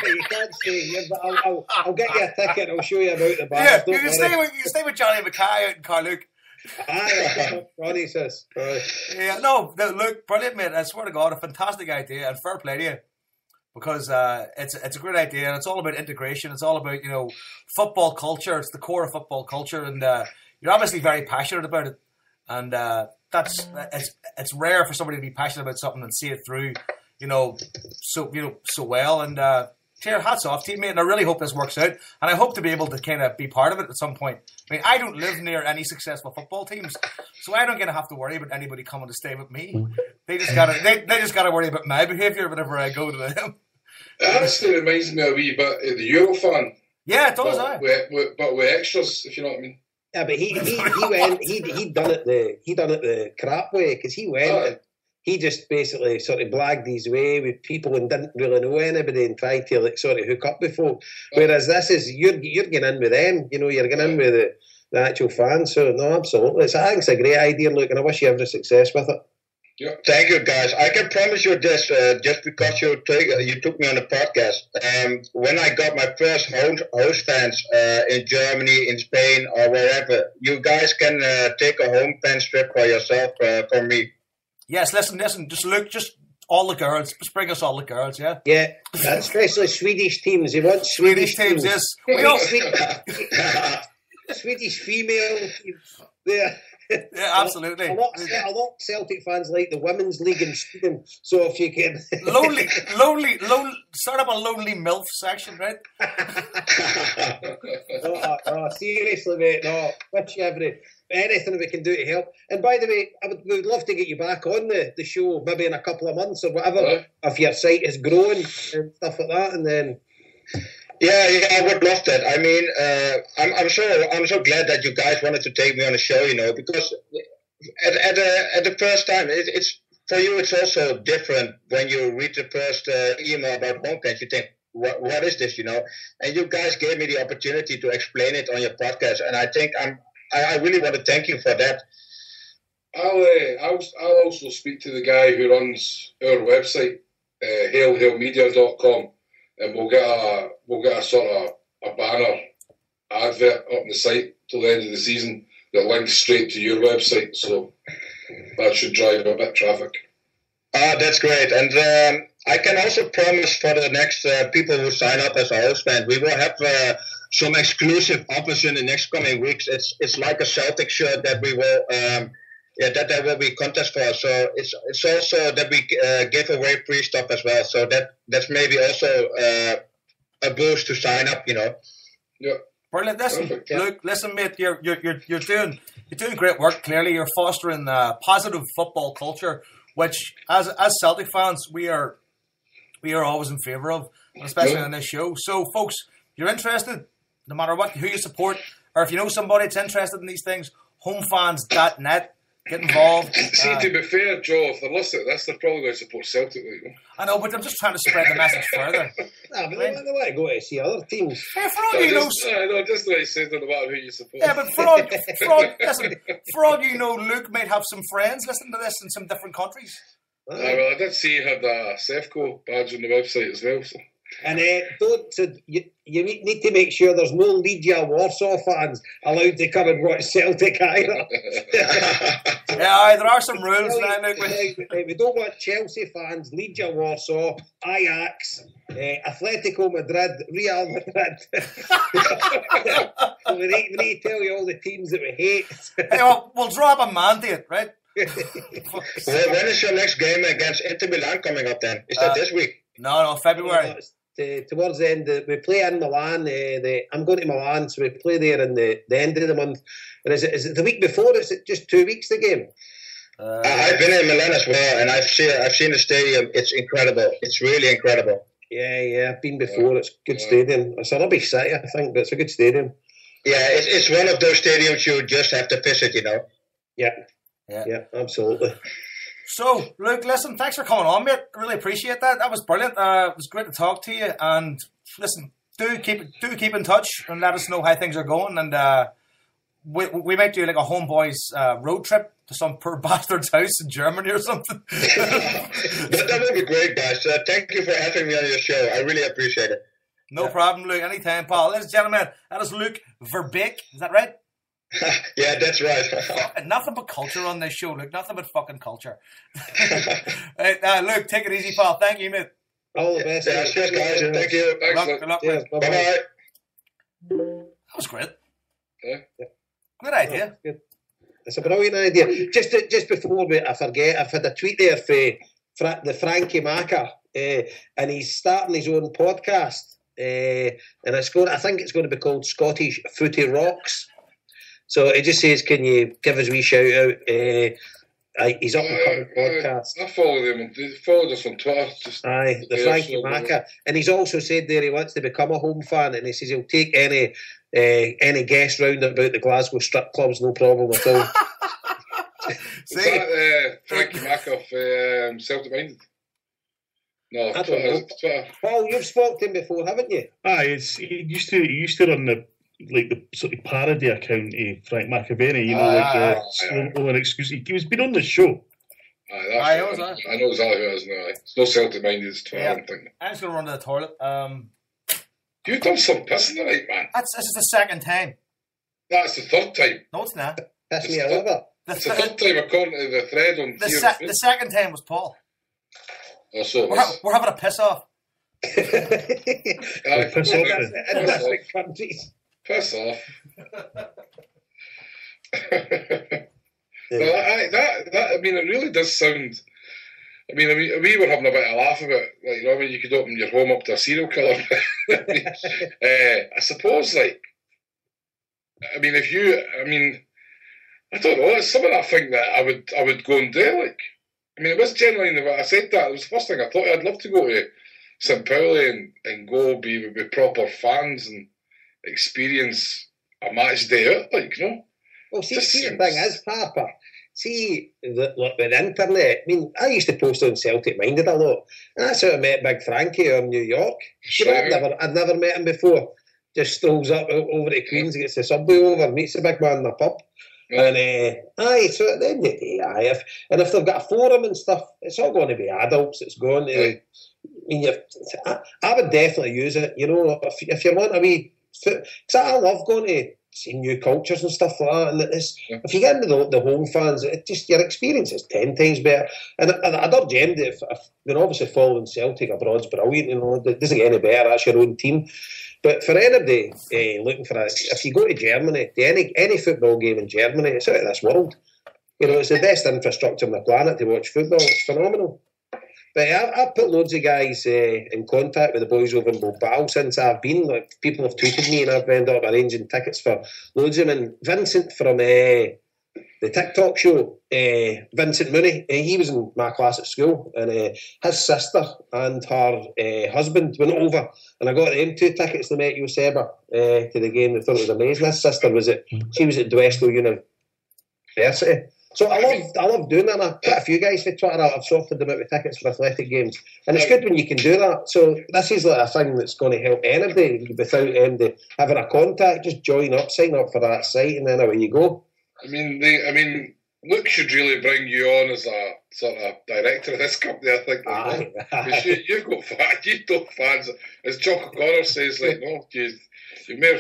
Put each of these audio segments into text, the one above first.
You can't stay here, but I'll get you a ticket. I'll show you about the bar. Yeah, you can stay with Johnny Mackay out in Carluke. Aye, Ronnie says. Yeah, no, look, brilliant, mate. I swear to God, a fantastic idea, and fair play to you. Because it's a great idea, and it's all about integration. It's all about, football culture. It's the core of football culture, and you're obviously very passionate about it. And it's rare for somebody to be passionate about something and see it through, so well. And Claire, hats off to you, mate. And I really hope this works out. And I hope to be able to kind of be part of it at some point. I mean, I don't live near any successful football teams, so I don't gonna have to worry about anybody coming to stay with me. They just gotta worry about my behaviour whenever I go to them. It honestly reminds me a wee bit of the Eurofan. Yeah, it does. But with extras, if you know what I mean. Yeah, but he went. He done it the crap way, because he went. And he just basically sort of blagged his way with people and didn't really know anybody and tried to sort of hook up with folk. Whereas this is you're getting in with them. You're getting in with the actual fans. So no, absolutely. I think it's a great idea. Look, and I wish you every success with it. Yeah. Thank you, guys. I can promise you this, just because you took me on the podcast. When I got my first host fans in Germany, in Spain, or wherever, you guys can take a home fan trip for yourself from me. Yes, listen. Just all the girls. Just bring us all the girls, yeah? Yeah, especially Swedish teams. He wants Swedish teams, yes. We all Swedish female teams. Yeah. Yeah, absolutely. A lot of Celtic fans like the women's league in Sweden. So if you can, lonely. Start up a lonely MILF section, right? Seriously, mate. No, wish you anything we can do to help. And by the way, we would love to get you back on the show, maybe in a couple of months or whatever, if your site is growing and stuff like that, and then. Yeah, I would love that. I mean, I'm so glad that you guys wanted to take me on the show, because at the first time, it's for you. It's also different when you read the first email about HomeBhoys. You think, what is this, And you guys gave me the opportunity to explain it on your podcast, and I think I really want to thank you for that. I'll also speak to the guy who runs our website, hailmedia.com. And we'll get a sort of a banner advert up on the site till the end of the season that links straight to your website. So that should drive a bit of traffic. That's great. And I can also promise for the next people who sign up as a host fan, we will have some exclusive offers in the next coming weeks. It's like a Celtic shirt that we will. That there will be contest for us. So it's also that we give away free stuff as well. So that's maybe also a boost to sign up. Yeah. Brilliant. Listen, Luke. Listen, mate. You're doing great work. Clearly, you're fostering positive football culture, which as Celtic fans we are always in favour of, especially on this show. So, folks, you're interested, no matter who you support, or if you know somebody that's interested in these things, homefans.net. Get involved. See, to be fair, Joe, if they're listening to this, they're probably going to support Celtic. I know, but I'm just trying to spread the message further. But they want to go to see other teams. Yeah, for all you know... just the way he says, no matter who you support. Yeah, but for all you know, Luke might have some friends listening to this in some different countries. Well, I did see he had a Sefco badge on the website as well, so... And you need to make sure there's no Legia Warsaw fans allowed to come and watch Celtic either. Yeah, there are some rules now. We don't want Chelsea fans, Legia Warsaw, Ajax, Atletico Madrid, Real Madrid. So we need to tell you all the teams that we hate. Hey, well, we'll drop a mandate, right? When is your next game against Inter Milan coming up then? Is that this week? No, February. Towards the end, we play in Milan. I'm going to Milan, so we play there in the end of the month. And is it the week before? Is it just 2 weeks, the game? I've been in Milan as well, and I've seen the stadium. It's incredible. It's really incredible. Yeah, I've been before. It's a good stadium. It's a rubbish city, I think, but it's a good stadium. Yeah, it's one of those stadiums you just have to visit, Yeah, absolutely. So, Luke, listen, thanks for coming on, mate. I really appreciate that. That was brilliant. It was great to talk to you. And listen, do keep in touch and let us know how things are going. And we might do like a HomeBhoys road trip to some poor bastard's house in Germany or something. That would be great, guys. Thank you for having me on your show. I really appreciate it. No problem, Luke. Anytime, Paul. Ladies and gentlemen, that is Luke Verbeek. Is that right? Yeah, that's right. Nothing but culture on this show, Luke. Nothing but fucking culture. Luke, take it easy, pal. Thank you, mate. All the best. Yeah, cheers, guys. Thank you. Good luck. Cheers. Bye-bye. Bye-bye. That was great. Yeah. Good idea. It's a brilliant idea. Just before I forget, I've had a tweet there for the Frankie Macker, and he's starting his own podcast, and I think it's going to be called Scottish Footy Rocks. So it just says, can you give us a wee shout out? He's up and coming podcast. I follow them. They followed us on Twitter. The Frankie Macker, and he's also said there he wants to become a home fan, and he says he'll take any guest round about the Glasgow strip clubs, no problem at all. Is that Frankie Macker of Celtic Minded? No, I don't know. Twitter. Paul, you've spoken to him before, haven't you? He used to run the sort of parody account of Frank McAvenny, slow-mo and exclusive. He's been on the show. I know exactly who it is now. It's no Celtic Minded, it's Twitter. Yeah. I'm just going to run to the toilet. You've done some pissing tonight, man. This is the second time. That's the third time. No, it's not. That's me a liver. It's the third time according to the thread on the second time was Paul. Oh, so we're having a piss off. Piss off then. Countries. Piss off. That I mean, it really does sound. I mean, we were having a bit of a laugh about it. Like, you know, I mean, you could open your home up to a serial killer. I suppose, like, I mean, I don't know. It's something I think that I would go and do. Like, I mean, it was genuinely when I said that. It was the first thing I thought. I'd love to go to St. Pauli and go be with proper fans and experience a match day out. Like, you know. Well, see, the thing is, Papa. See, with the internet, I mean, I used to post on Celtic Minded a lot. And that's how I met Big Frankie in New York. Sure. I'd never met him before. Just strolls up over to Queens, gets the subway over, meets the big man in the pub. Yeah. And, so at the end of the day, if they've got a forum and stuff, it's all going to be adults. It's going to... Yeah. I mean, I would definitely use it, you know, if you want a wee... Because I love going to see new cultures and stuff like that. And if you get into the home fans, it just your experience is 10 times better. And I'd urge them to, if they're obviously following Celtic abroad's brilliant, you know, it doesn't get any better. That's your own team. But for anybody looking for it, if you go to Germany, to any football game in Germany, it's out of this world. You know, it's the best infrastructure on the planet to watch football. It's phenomenal. But I've put loads of guys in contact with the boys over in Bilbao since I've been. Like, people have tweeted me and I've ended up arranging tickets for loads of them. And Vincent from the TikTok show, Vincent Mooney, he was in my class at school, and his sister and her husband went over, and I got them 2 tickets. They met you, Seba, to the game. They thought it was amazing. His sister she was at Dweslow University. So I love doing that. And I put a few guys for Twitter. I've sorted them out with tickets for athletic games, and it's good when you can do that. So this is like a thing that's going to help anybody without having a contact. Just join up, sign up for that site, and then away you go. I mean, Luke should really bring you on as a sort of director of this company. I think you've got fans. As Jock O'Connor says, like, no,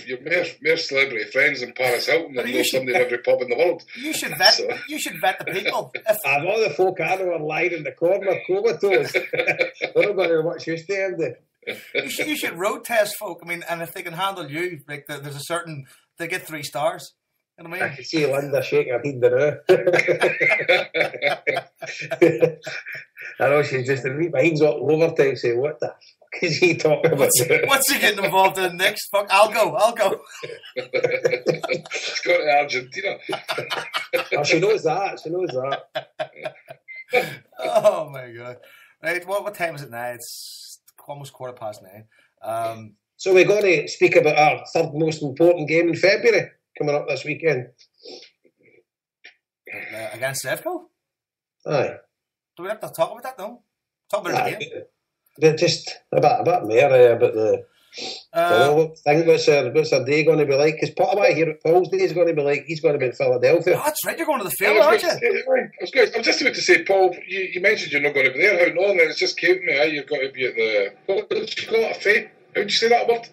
you're more celebrity friends than Paris Hilton and know somebody in every pub in the world. You should vet the people. I've all the folk I know are lying in the corner, comatose. They're not going to watch you stand there. You should road test folk. I mean, and if they can handle you, like there's a certain, they get 3 stars. You know what I mean? I can see Linda shaking her head now. I know she's just in mind's all over time saying, what the fuck is he talking about? What's he getting involved in next? Fuck, I'll go. It's going to Argentina. Oh, she knows that. Oh my God. Right, what time is it now? It's almost 9:15. So we're going to speak about our third most important game in February coming up this weekend. Against Sevco? Aye. Do we have to talk about that though? Talk about it again. But just a bit more about Think what's our day going to be like? Because part of what I hear Paul's day is going to be like, he's going to be in Philadelphia. Oh, that's right, you're going to the field, aren't you? I'm just about to say, Paul, you mentioned you're not going to be there. How long? It's just came to me. You've got to be at the. What did you call it? A fay? How did you say that word?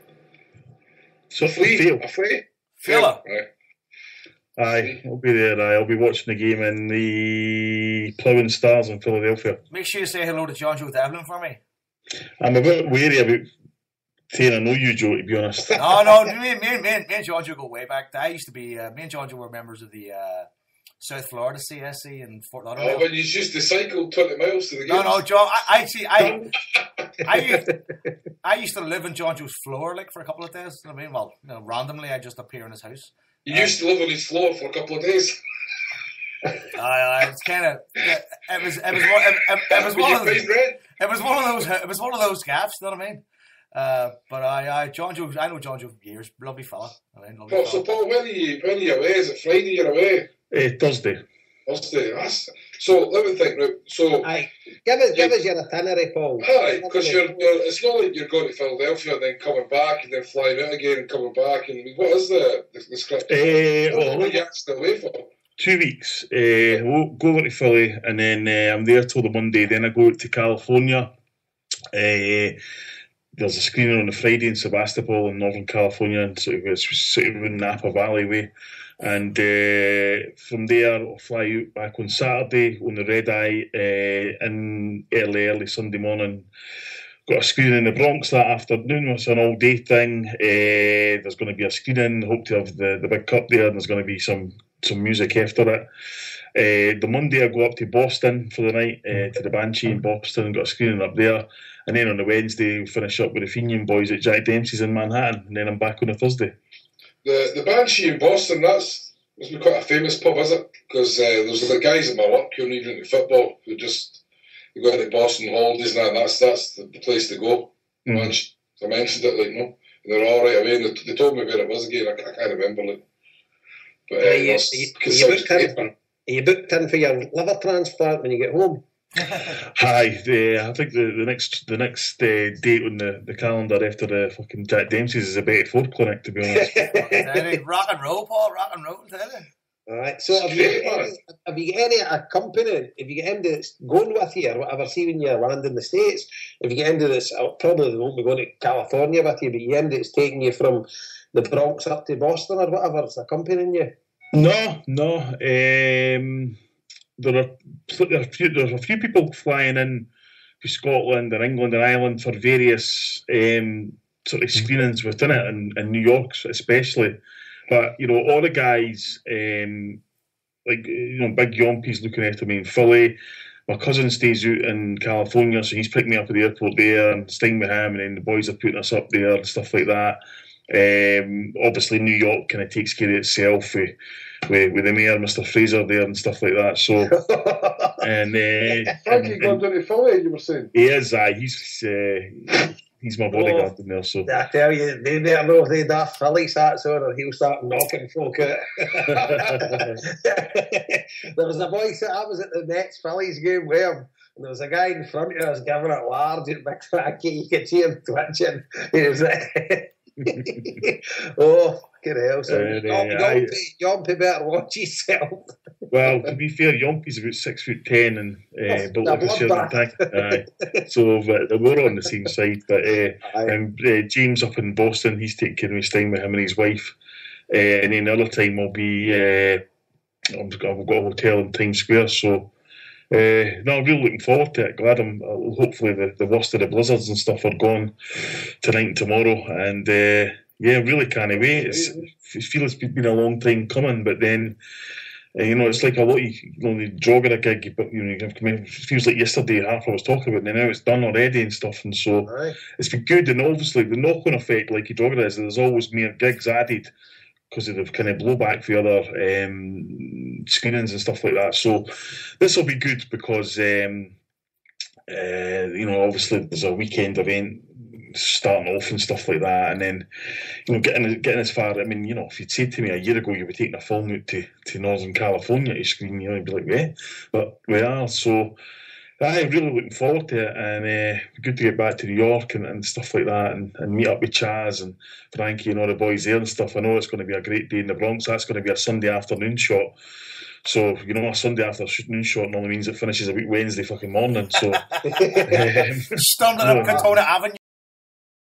So a flea? A fay? Fela. Right. Aye, I'll be there. I'll be watching the game in the Ploughing Stars in Philadelphia. Make sure you say hello to John Joe Devlin for me. I'm a bit wary about saying I know you, Joe, to be honest. No, me and John Joe go way back. I used to be, me and John Joe were members of the South Florida CSC in Fort Lauderdale. Oh, when you used to cycle 20 miles to the game? No, John, I used to live in John Joe's floor like for a couple of days. I mean, well, randomly I just appear in his house. You used to live on his floor for a couple of days. It's kind of it was one of those gaffes. You know what I mean? But John Joe, I know John Joe for years. Lovely fella. So Paul, when are you away? Is it Friday you're away? Thursday. So let me think. Right, so give us your itinerary, Paul. Aye, because it's not like you're going to Philadelphia and then coming back and then flying out again and coming back. And what is the script? What are you actually away for? 2 weeks. We'll go over to Philly and then I'm there till the Monday. Then I go out to California. There's a screening on the Friday in Sebastopol in Northern California, and it's sort of in Napa Valley way. And from there, I'll fly out back on Saturday on the red eye in early Sunday morning. Got a screening in the Bronx that afternoon. It's an all-day thing. There's going to be a screening. Hope to have the big cup there, and there's going to be some music after it. The Monday, I go up to Boston for the night, to the Banshee in Boston, got a screening up there. And then on the Wednesday, we'll finish up with the HomeBhoys at Jack Dempsey's in Manhattan. And then I'm back on a Thursday. The Banshee in Boston, must be quite a famous pub, is it? Because there's the guys at my work who aren't even into football who just go into Boston holidays and that's the place to go. Mm. I mentioned it, like, no, and they're all right away. And they told me where it was again. I can't remember, like. But are you booked in for your liver transplant when you get home? Hi, I think the next date on the calendar after the fucking Jack Dempsey's is a Betty Ford clinic, to be honest. Rock and roll, Paul. Rock and roll, tell you. All right. So have you got any company? If you get into that's going with you or whatever, see when you land in the States, if you get into this, probably they won't be going to California with you, but you end it's taking you from the Bronx up to Boston or whatever. It's accompanying you. No. There are a few people flying in to Scotland and England and Ireland for various sort of screenings within it, and New York especially. But all the guys big Yompy's looking after me in Philly. My cousin stays out in California, so he's picked me up at the airport there and staying with him, and then the boys are putting us up there and stuff like that. Obviously, New York kind of takes care of itself with the mayor, Mr. Fraser, there and stuff like that. So, Frankie going down to Philly, you were saying? He is. He's my bodyguard in there. So I tell you, they better know if they daft Philly sats on, or he'll start knocking folk out. There was a boy I was at the next Phillies game with him. And there was a guy in front of us giving it large at Big Frankie. You could see him twitching. He was like, oh, fucking hell. So Yompy better watch himself. Well, to be fair, Yompy's about 6'10" and built like a Sherman tank. So we're on the same side. But James up in Boston, he's taking care of me, staying with him and his wife. And then the other time I've got a hotel in Times Square. So I'm really looking forward to it. Glad hopefully the worst of the blizzards and stuff are gone tonight and tomorrow. And really can't wait. It feels it's been a long time coming, but then it's like a lot of jogging a gig, but it feels like yesterday half I was talking about, and now it's done already and stuff, and so it's been good. And obviously the knock-on effect, like you jogging, is there's always more gigs added because of the kind of blowback for other screenings and stuff like that. So this will be good because obviously there's a weekend event starting off and stuff like that, and then getting as far. I mean, if you'd said to me a year ago you were taking a film out to Northern California to screen, you'd be like, but we are. So I'm really looking forward to it, and good to get back to New York and stuff like that, and meet up with Chaz and Frankie and all the boys there and stuff. I know it's going to be a great day in the Bronx. That's going to be a Sunday afternoon shot. So, a Sunday afternoon shot normally means it finishes a week Wednesday fucking morning. So, stumbling up Katona Avenue.